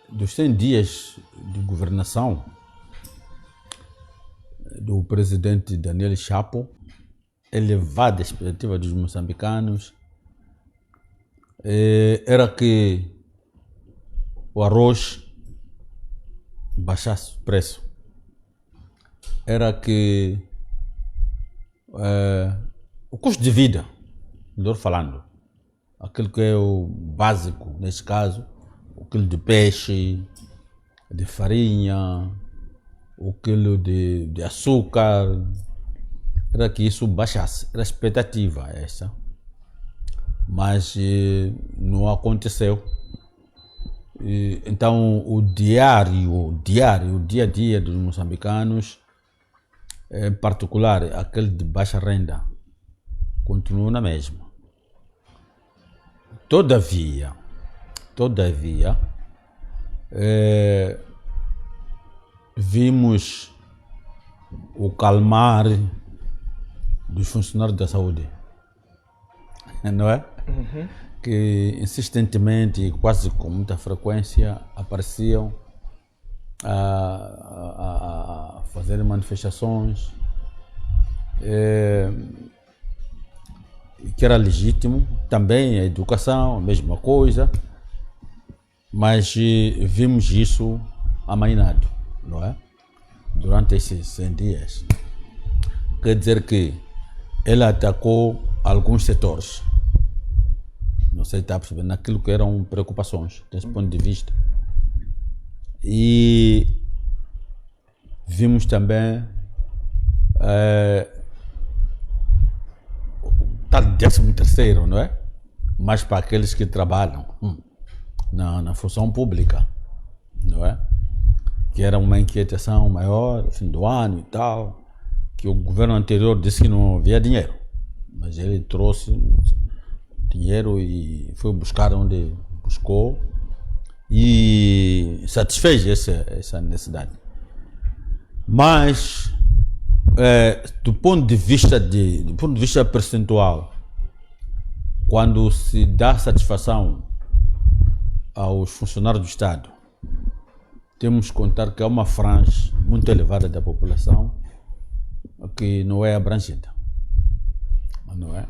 dos 100 dias de governação do presidente Daniel Chapo, elevada expectativa dos moçambicanos era que o arroz baixasse o preço, era que o custo de vida, melhor falando, aquilo que é o básico, neste caso, o quilo de peixe, de farinha, o quilo de açúcar, era que isso baixasse, era a expectativa essa, mas não aconteceu. Então o dia a dia dos moçambicanos, em particular aquele de baixa renda, continua na mesma. Todavia, vimos o calmar dos funcionários da saúde, não é? Uhum. Que insistentemente e quase com muita frequência apareciam a fazer manifestações, que era legítimo, também a educação, a mesma coisa, mas vimos isso amainado, não é? Durante esses 100 dias. Quer dizer que ele atacou alguns setores, não sei se está percebendo, naquilo que eram preocupações desse ponto de vista. E vimos também tal 13º, não é? Mas para aqueles que trabalham na função pública, não é? Que era uma inquietação maior no fim do ano e tal, que o governo anterior disse que não havia dinheiro, mas ele trouxe dinheiro e foi buscar onde buscou e satisfez essa necessidade. Mas do ponto de vista percentual, quando se dá satisfação aos funcionários do Estado, temos que contar que há uma franja muito elevada da população que não é abrangida, não é?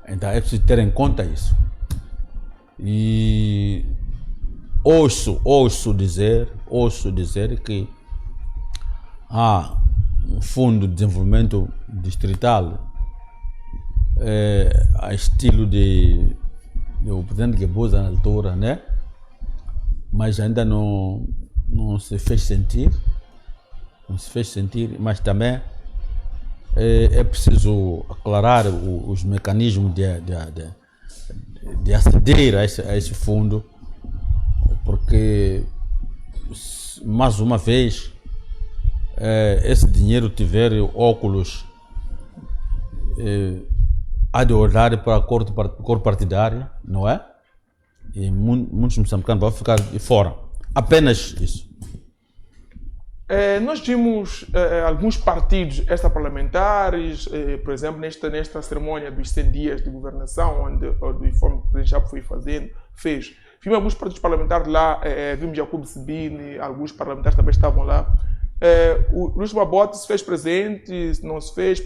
Então é preciso ter em conta isso. E ouço dizer que há um fundo de desenvolvimento distrital a estilo do presidente Guebuza na altura, né? Mas ainda não se fez sentir, mas também é preciso aclarar os mecanismos de aceder a esse fundo, porque, mais uma vez, esse dinheiro tiver óculos, há de olhar para a cor partidária, não é? E muitos moçambicanos vão ficar de fora. Apenas isso. Nós vimos alguns partidos extraparlamentares, por exemplo, nesta cerimônia dos 100 dias de governação, onde o informe que o presidente Chapo fez. Vimos alguns partidos parlamentares lá, vimos Jacob Sebine, alguns parlamentares também estavam lá. O Luís Mabote se fez presente, se não se fez,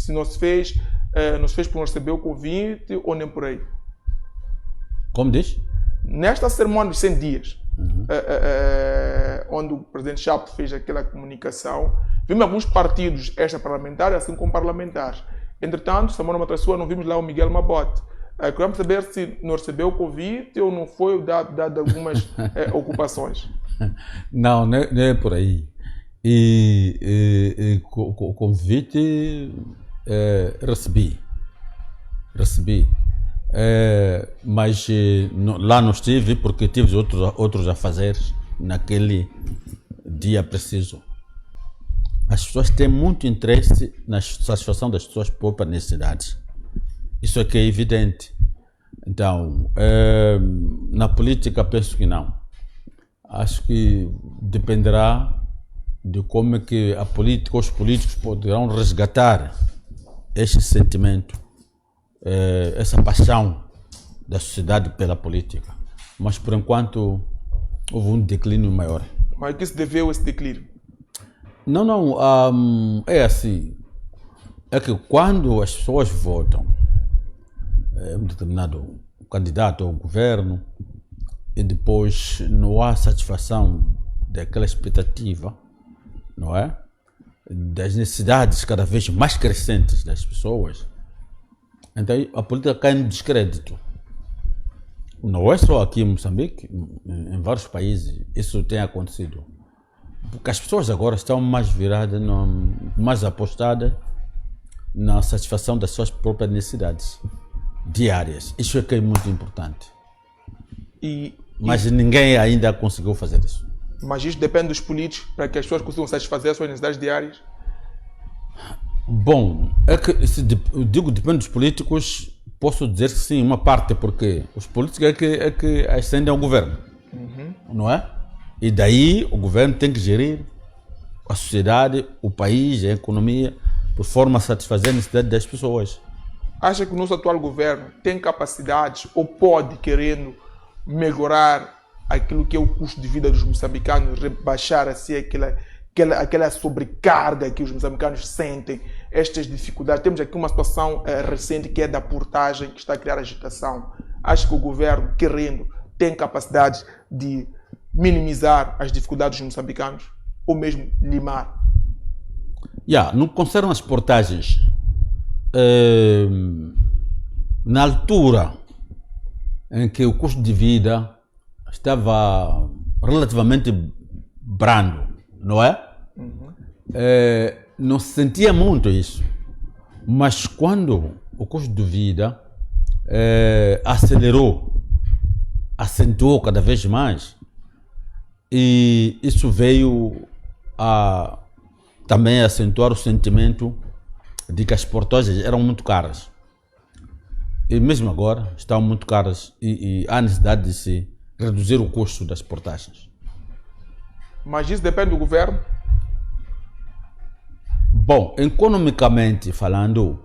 não se fez por não receber o convite ou nem por aí. Como diz? Nesta cerimônia dos 100 dias, onde o presidente Chapo fez aquela comunicação, vimos alguns partidos extraparlamentares, assim como parlamentares. Entretanto, Samora Matraçua, não vimos lá o Miguel Mabote. Queremos saber se não recebeu o convite ou não foi dado algumas ocupações. Não é por aí. E o convite recebi. Mas lá não estive porque tive outros afazeres naquele dia preciso. As pessoas têm muito interesse na satisfação das suas próprias necessidades. Isso é que é evidente. Então, na política penso que não. Acho que dependerá de como é que a política, os políticos poderão resgatar este sentimento, essa paixão da sociedade pela política. mas por enquanto houve um declínio maior. Mas a que se deveu esse declínio? Não, é assim, é que quando as pessoas votam um determinado candidato ao governo e depois não há satisfação daquela expectativa, não é? Das necessidades cada vez mais crescentes das pessoas, então a política cai no descrédito. Não é só aqui em Moçambique, em vários países isso tem acontecido. Porque as pessoas agora estão mais viradas, mais apostadas na satisfação das suas próprias necessidades diárias. Isso é que é muito importante. Mas ninguém ainda conseguiu fazer isso. Mas isso depende dos políticos para que as pessoas consigam satisfazer as suas necessidades diárias? Bom, é que eu digo depende dos políticos, posso dizer que sim, uma parte, porque os políticos é que ascendem ao governo, não é? E daí o governo tem que gerir a sociedade, o país, a economia, por forma a satisfazer a necessidade das pessoas. Acha que o nosso atual governo tem capacidades ou pode, querendo melhorar aquilo que é o custo de vida dos moçambicanos, rebaixar assim aquela sobrecarga que os moçambicanos sentem, estas dificuldades? Temos aqui uma situação recente que é da portagem, que está a criar agitação. Acho que o governo, querendo, tem capacidade de minimizar as dificuldades dos moçambicanos ou mesmo limar? No que concerne as portagens, na altura em que o custo de vida estava relativamente brando, não é? Não se sentia muito isso. Mas quando o custo de vida acentuou cada vez mais, e isso veio a também acentuar o sentimento de que as portagens eram muito caras. E mesmo agora estão muito caras e há necessidade de se reduzir o custo das portagens. Mas isso depende do governo? Bom, economicamente falando,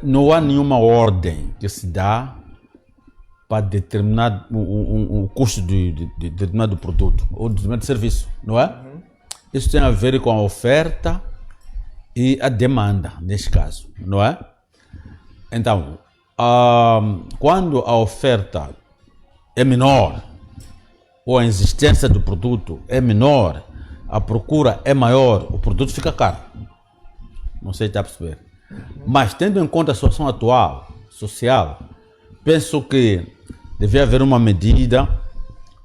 não há nenhuma ordem que se dá para determinar o custo de determinado produto ou de determinado serviço, não é? Isso tem a ver com a oferta e a demanda, neste caso, não é? Então, quando a oferta é menor, ou a existência do produto é menor, a procura é maior, o produto fica caro. Não sei se está a perceber. Mas tendo em conta a situação atual, social, penso que devia haver uma medida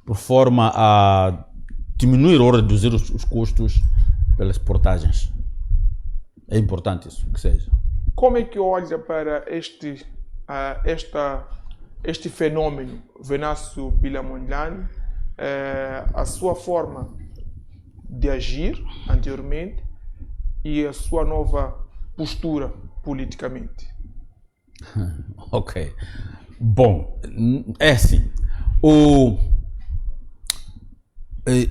por forma a diminuir ou reduzir os custos pelas portagens. É importante isso, que seja. Como é que olha para este fenômeno, Venâncio Bilamondlane, a sua forma de agir anteriormente e a sua nova postura politicamente? Ok. Bom, é assim.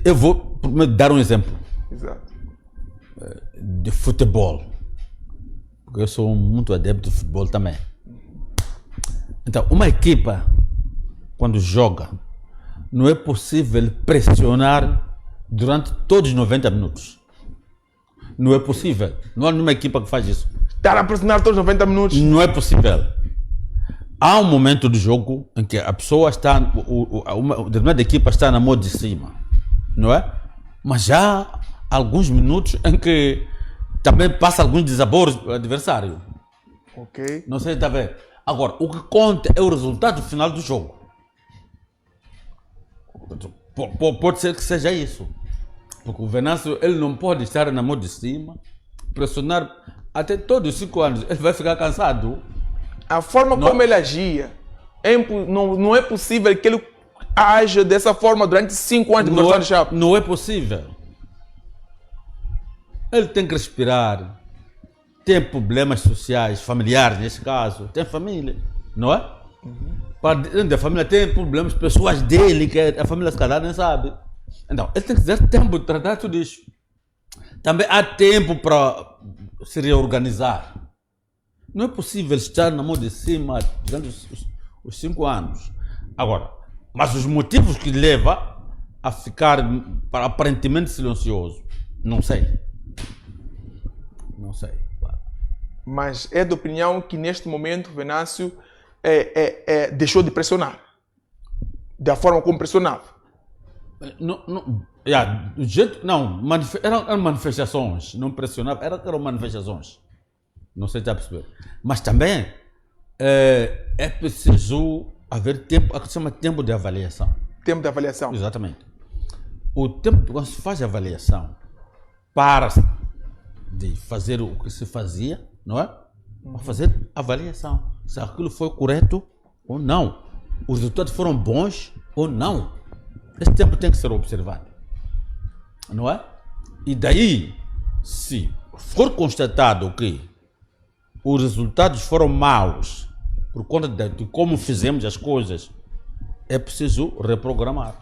Eu vou primeiro dar um exemplo. Exato. De futebol. Porque eu sou muito adepto de futebol também. Então, uma equipa, quando joga, não é possível pressionar durante todos os 90 minutos. Não é possível. Não há nenhuma equipa que faz isso. Estar a pressionar todos os 90 minutos? Não é possível. Há um momento do jogo em que a pessoa está, uma determinada equipa está na mão de cima, não é? Mas já há alguns minutos em que também passa alguns desaboros para o adversário. Ok. Não sei se está a ver. Agora, o que conta é o resultado final do jogo. Pode ser que seja isso. Porque o Venâncio, ele não pode estar na mão de cima, pressionar até todos os 5 anos. Ele vai ficar cansado. A forma como ele agia, não é possível que ele haja dessa forma durante 5 anos de governo de Chapa. Não é possível. Ele tem que respirar. Tem problemas sociais, familiares nesse caso. Tem família, não é? Para dentro da família tem problemas pessoais dele, que a família se calhar nem sabe. Então, ele tem que ter tempo de tratar tudo isso. Também há tempo para se reorganizar. Não é possível estar na mão de cima durante os 5 anos. Agora, mas os motivos que leva a ficar aparentemente silencioso, não sei. Não sei. Mas é de opinião que neste momento Venâncio deixou de pressionar. Da forma como pressionava. Do jeito, não, eram manifestações, não pressionava, eram manifestações. Não sei se está a perceber. Mas também é preciso haver tempo, a que se chama tempo de avaliação. Tempo de avaliação. Exatamente. O tempo, quando se faz a avaliação, para de fazer o que se fazia, não é? Para fazer avaliação. Se aquilo foi correto ou não. Os resultados foram bons ou não. Esse tempo tem que ser observado. Não é? E daí, se for constatado que os resultados foram maus por conta de como fizemos as coisas, é preciso reprogramar.